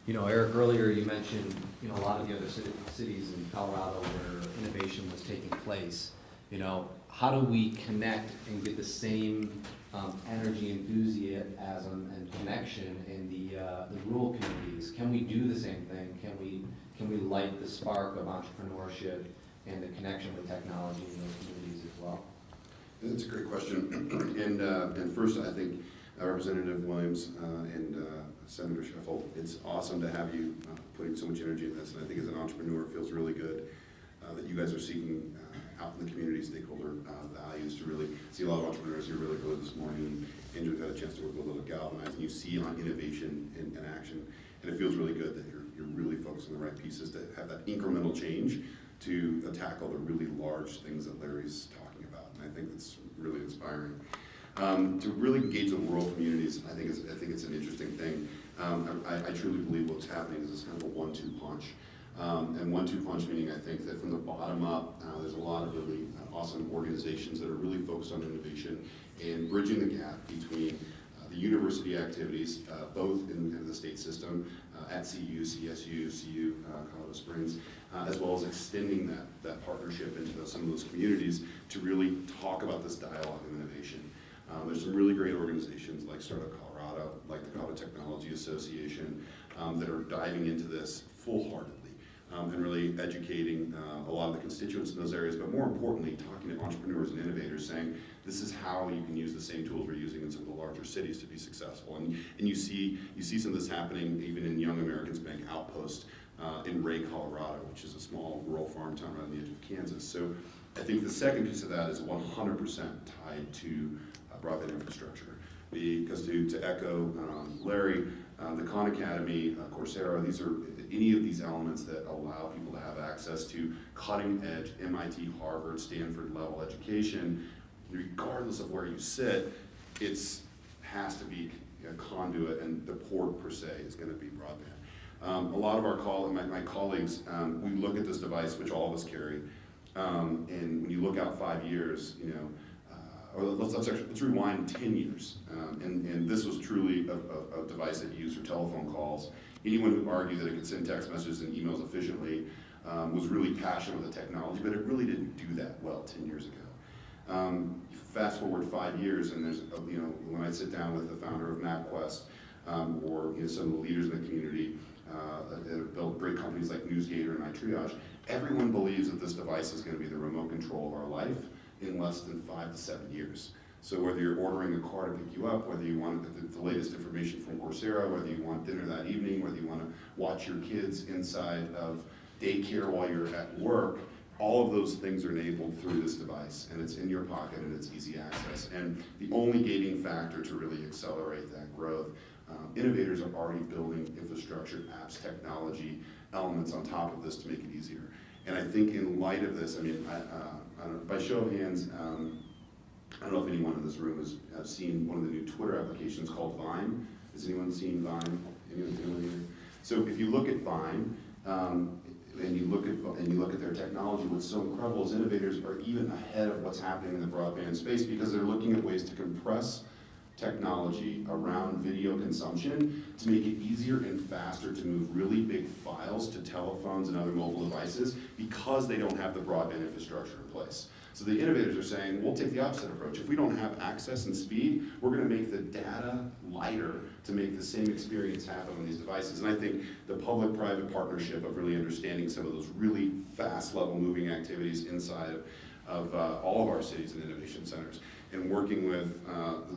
Eric, earlier you mentioned, a lot of the other cities in Colorado where innovation was taking place. How do we connect and get the same energy, enthusiasm, and connection in the rural communities? Can we do the same thing? Can we light the spark of entrepreneurship and the connection with technology in those communities as well? That's a great question. And first, I think Representative Williams and Senator Sheffield, it's awesome to have you putting so much energy in this. And I think as an entrepreneur, it feels really good that you guys are seeking out in the community stakeholder values to really see a lot of entrepreneurs here really early this morning. Andrew's had a chance to work with a little galvanized, and you see on innovation in action. And it feels really good that you're really focused on the right pieces to have that incremental change to tackle the really large things that Larry's talking about. And I think it's really inspiring. To really engage the rural communities, I think it's an interesting thing. I truly believe what's happening is this kind of a 1-2 punch. And 1-2 punch meaning I think that from the bottom up, there's a lot of really awesome organizations that are really focused on innovation and bridging the gap between the university activities, both in the state system, at CU, CSU, CU, Colorado Springs, as well as extending that partnership into some of those communities to really talk about this dialogue of innovation. There's some really great organizations like Startup Colorado, like the Colorado Technology Association, that are diving into this full-heartedly and really educating a lot of the constituents in those areas, but more importantly, talking to entrepreneurs and innovators saying, this is how you can use the same tools we're using in some of the larger cities to be successful. And you see some of this happening even in Young Americans Bank Outpost in Ray, Colorado, which is a small rural farm town right on the edge of Kansas. So I think the second piece of that is 100% tied to broadband infrastructure. Because to echo Larry, the Khan Academy, Coursera, these are any of these elements that allow people to have access to cutting edge MIT, Harvard, Stanford level education, regardless of where you sit. It has to be a conduit, and the port per se is going to be broadband. A lot of my colleagues, we look at this device, which all of us carry, and when you look out 5 years, or let's rewind 10 years. And this was truly a device that you used for telephone calls. Anyone who argued that it could send text messages and emails efficiently was really passionate with the technology, but it really didn't do that well 10 years ago. Fast forward 5 years, and there's, when I sit down with the founder of MapQuest, or some of the leaders in the community that have built great companies like NewsGator and iTriage, everyone believes that this device is going to be the remote control of our life in less than 5 to 7 years. So whether you're ordering a car to pick you up, whether you want the latest information from Coursera, whether you want dinner that evening, whether you want to watch your kids inside of daycare while you're at work, all of those things are enabled through this device, and it's in your pocket and it's easy access. And the only gating factor to really accelerate that growth, innovators are already building infrastructure, apps, technology, elements on top of this to make it easier. And I think in light of this, by show of hands, I don't know if anyone in this room has seen one of the new Twitter applications called Vine. Has anyone seen Vine? Anyone here? So if you look at Vine, and you look at their technology, what's so incredible is innovators are even ahead of what's happening in the broadband space because they're looking at ways to compress technology around video consumption to make it easier and faster to move really big files to telephones and other mobile devices because they don't have the broadband infrastructure in place. So the innovators are saying, we'll take the opposite approach. If we don't have access and speed, we're going to make the data lighter to make the same experience happen on these devices. And I think the public-private partnership of really understanding some of those really fast level moving activities inside of all of our cities and innovation centers, and working with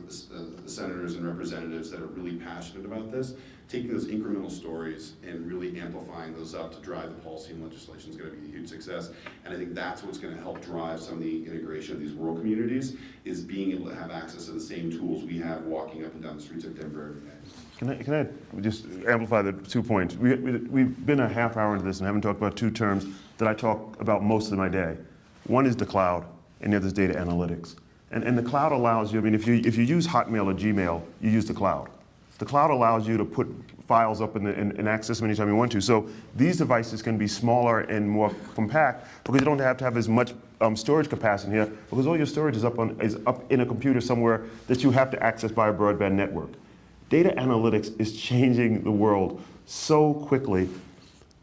the senators and representatives that are really passionate about this, taking those incremental stories and really amplifying those up to drive the policy and legislation is going to be a huge success. And I think that's what's going to help drive some of the integration of these rural communities, is being able to have access to the same tools we have walking up and down the streets of Denver every day. Can I just amplify the 2 points? We've been a half hour into this and haven't talked about 2 terms that I talk about most of my day. One is the cloud, and the other is data analytics. And the cloud allows you, if you use Hotmail or Gmail, you use the cloud. The cloud allows you to put files up and access them anytime you want to. So these devices can be smaller and more compact because you don't have to have as much storage capacity here, because all your storage is up in a computer somewhere that you have to access by a broadband network. Data analytics is changing the world so quickly.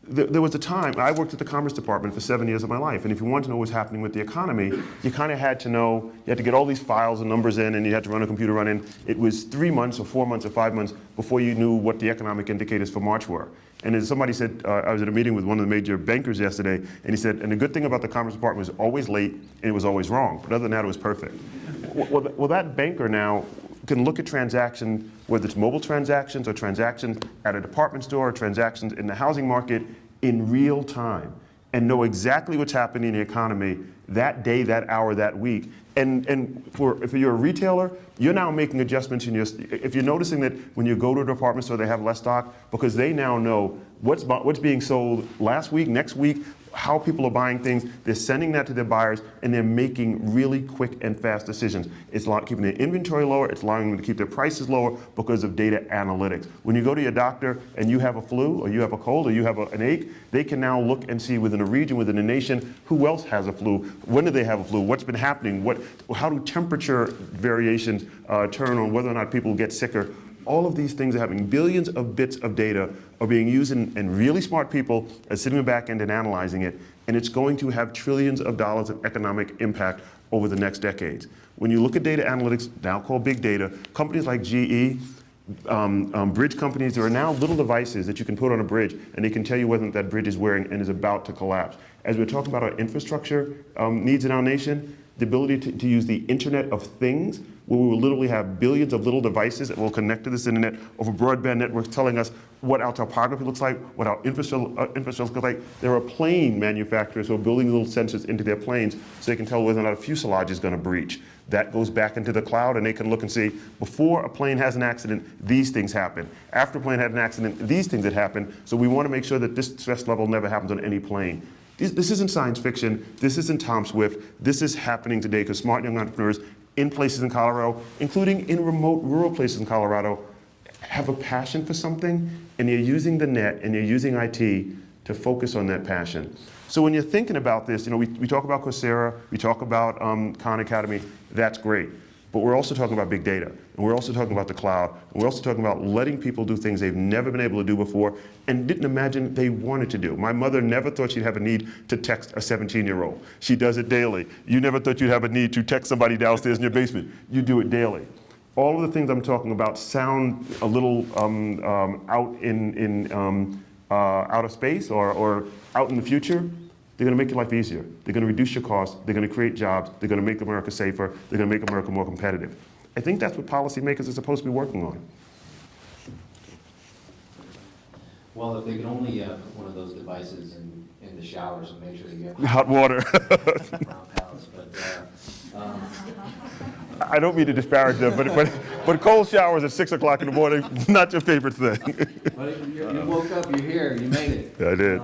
There was a time, I worked at the Commerce Department for 7 years of my life, and if you wanted to know what was happening with the economy, you kind of had to know, you had to get all these files and numbers in, and you had to run a computer run in. It was 3 months or 4 months or 5 months before you knew what the economic indicators for March were. And as somebody said, I was at a meeting with one of the major bankers yesterday, and he said, and the good thing about the Commerce Department was always late, and it was always wrong. But other than that, it was perfect. Well, that banker now can look at transactions, whether it's mobile transactions or transactions at a department store or transactions in the housing market in real time, and know exactly what's happening in the economy that day, that hour, that week. And if you're a retailer, you're now making adjustments in your, if you're noticing that when you go to a department store, they have less stock, because they now know what's being sold last week, next week, how people are buying things. They're sending that to their buyers, and they're making really quick and fast decisions. It's keeping their inventory lower. It's allowing them to keep their prices lower because of data analytics. When you go to your doctor and you have a flu, or you have a cold, or you have an ache, they can now look and see within a region, within a nation, who else has a flu, when do they have a flu, what's been happening, how do temperature variations turn on whether or not people get sicker. All of these things are happening. Billions of bits of data are being used, and really smart people are sitting in the back end and analyzing it, and it's going to have trillions of dollars of economic impact over the next decades. When you look at data analytics, now called big data, companies like GE, bridge companies, there are now little devices that you can put on a bridge, and they can tell you whether that bridge is wearing and is about to collapse. As we're talking about our infrastructure needs in our nation, the ability to use the Internet of Things, where we will literally have billions of little devices that will connect to this internet over broadband networks telling us what our topography looks like, what our infrastructure looks like. There are plane manufacturers who are building little sensors into their planes so they can tell whether or not a fuselage is going to breach. That goes back into the cloud, and they can look and see, before a plane has an accident, these things happen. After a plane had an accident, these things had happened. So we want to make sure that this stress level never happens on any plane. This isn't science fiction. This isn't Tom Swift. This is happening today because smart young entrepreneurs in places in Colorado, including in remote rural places in Colorado, have a passion for something, and they're using the net and they're using IT to focus on that passion. So when you're thinking about this, we talk about Coursera, we talk about Khan Academy, that's great. But we're also talking about big data, and we're also talking about the cloud, and we're also talking about letting people do things they've never been able to do before and didn't imagine they wanted to do. My mother never thought she'd have a need to text a 17-year-old. She does it daily. You never thought you'd have a need to text somebody downstairs in your basement. You do it daily. All of the things I'm talking about sound a little out in outer space or out in the future. They're going to make your life easier. They're going to reduce your costs. They're going to create jobs. They're going to make America safer. They're going to make America more competitive. I think that's what policymakers are supposed to be working on. Well, if they could only put one of those devices in the showers and make sure that you have Hot water. palace, but I don't mean to disparage them, but cold showers at 6 o'clock in the morning, not your favorite thing. but you woke up, you're here, you made it. Yeah, I did.